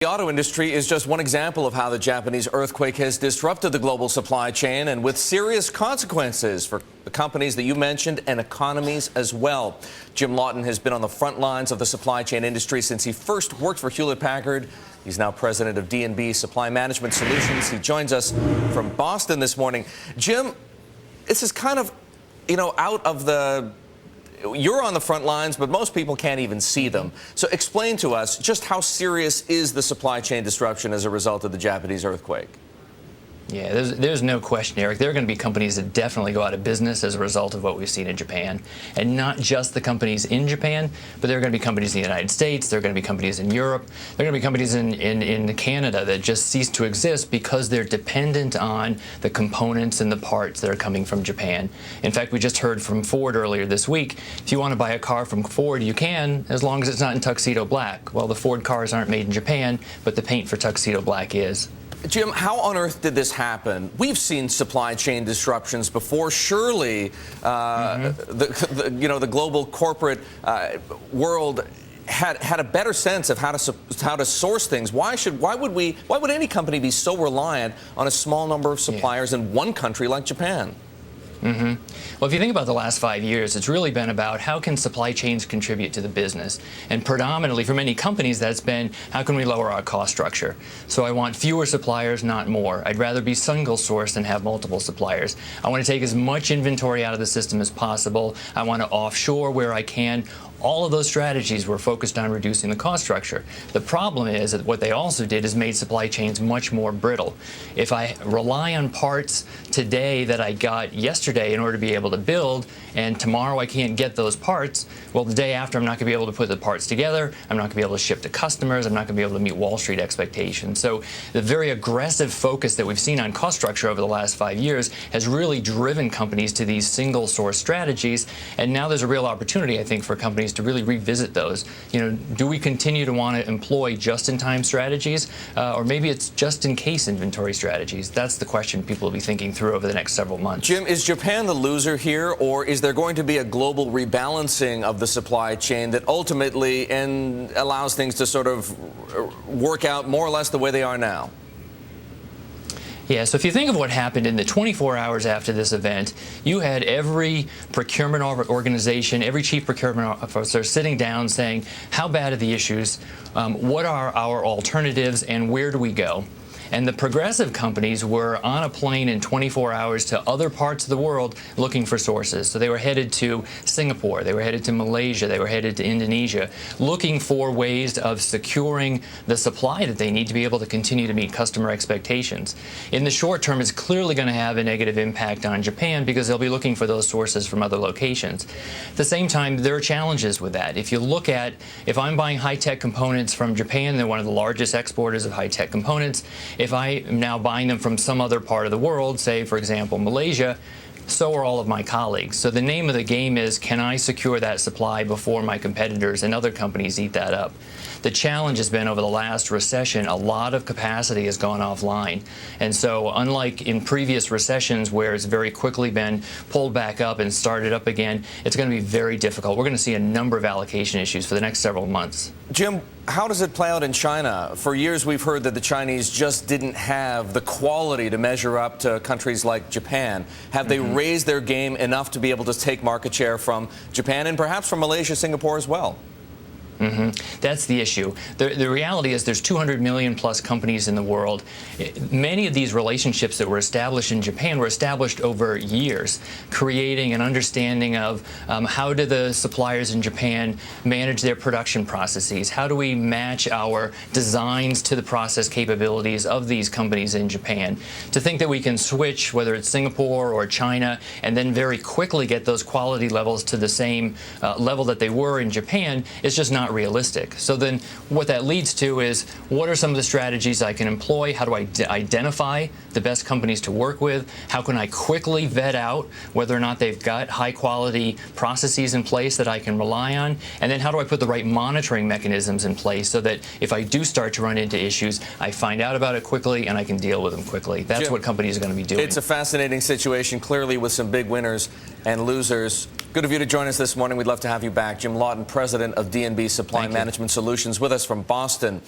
The auto industry is just one example of how the Japanese earthquake has disrupted the global supply chain and with serious consequences for the companies that you mentioned and economies as well. Jim Lawton has been on the front lines of the supply chain industry since he first worked for Hewlett-Packard. He's now president of D&B Supply Management Solutions. He joins us from Boston this morning. Jim, this is kind of, out of the... You're on the front lines, but most people can't even see them. So explain to us just how serious is the supply chain disruption as a result of the Japanese earthquake? Yeah, there's no question, Eric. There are going to be companies that definitely go out of business as a result of what we've seen in Japan. And not just the companies in Japan, but there are going to be companies in the United States, there are going to be companies in Europe, there are going to be companies in Canada that just cease to exist because they're dependent on the components and the parts that are coming from Japan. In fact, we just heard from Ford earlier this week, if you want to buy a car from Ford, you can, as long as it's not in tuxedo black. Well, the Ford cars aren't made in Japan, but the paint for tuxedo black is. Jim, how on earth did this happen? We've seen supply chain disruptions before. Surely, the global corporate world had a better sense of how to source things. Why would any company be so reliant on a small number of suppliers in one country like Japan? Well, if you think about the last 5 years, it's really been about how can supply chains contribute to the business. And predominantly for many companies, that's been how can we lower our cost structure. So I want fewer suppliers, not more. I'd rather be single sourced than have multiple suppliers. I want to take as much inventory out of the system as possible. I want to offshore where I can. All of those strategies were focused on reducing the cost structure. The problem is that what they also did is made supply chains much more brittle. If I rely on parts today that I got yesterday in order to be able to build, and tomorrow I can't get those parts, well, the day after I'm not going to be able to put the parts together, I'm not going to be able to ship to customers, I'm not going to be able to meet Wall Street expectations. So the very aggressive focus that we've seen on cost structure over the last 5 years has really driven companies to these single source strategies, and now there's a real opportunity, I think, for companies to really revisit those. Do we continue to want to employ just-in-time strategies, or maybe it's just-in-case inventory strategies? That's the question people will be thinking through over the next several months. Jim, is Japan the loser here, or is there going to be a global rebalancing of the supply chain that ultimately allows things to sort of work out more or less the way they are now? Yeah, so if you think of what happened in the 24 hours after this event, you had every procurement organization, every chief procurement officer sitting down saying, how bad are the issues, what are our alternatives, and where do we go? And the progressive companies were on a plane in 24 hours to other parts of the world looking for sources. So they were headed to Singapore, they were headed to Malaysia, they were headed to Indonesia, looking for ways of securing the supply that they need to be able to continue to meet customer expectations. In the short term, it's clearly going to have a negative impact on Japan because they'll be looking for those sources from other locations. At the same time, there are challenges with that. If you look at, if I'm buying high-tech components from Japan, they're one of the largest exporters of high-tech components. If I am now buying them from some other part of the world, say, for example, Malaysia, so are all of my colleagues. So the name of the game is, can I secure that supply before my competitors and other companies eat that up? The challenge has been over the last recession, a lot of capacity has gone offline. And so unlike in previous recessions where it's very quickly been pulled back up and started up again, it's going to be very difficult. We're going to see a number of allocation issues for the next several months. Jim, how does it play out in China? For years, we've heard that the Chinese just didn't have the quality to measure up to countries like Japan. Have they raised their game enough to be able to take market share from Japan and perhaps from Malaysia, Singapore as well? That's the issue. The reality is there's 200 million plus companies in the world. Many of these relationships that were established in Japan were established over years, creating an understanding of how do the suppliers in Japan manage their production processes? How do we match our designs to the process capabilities of these companies in Japan? To think that we can switch, whether it's Singapore or China, and then very quickly get those quality levels to the same level that they were in Japan is just not realistic. So then what that leads to is, what are some of the strategies I can employ? How do I identify the best companies to work with? How can I quickly vet out whether or not they've got high quality processes in place that I can rely on? And then how do I put the right monitoring mechanisms in place so that if I do start to run into issues, I find out about it quickly and I can deal with them quickly? That's Jim, what companies are going to be doing. It's a fascinating situation, clearly, with some big winners and losers. Good of you to join us this morning. We'd love to have you back. Jim Lawton, president of D&B Supply Management Solutions, with us from Boston.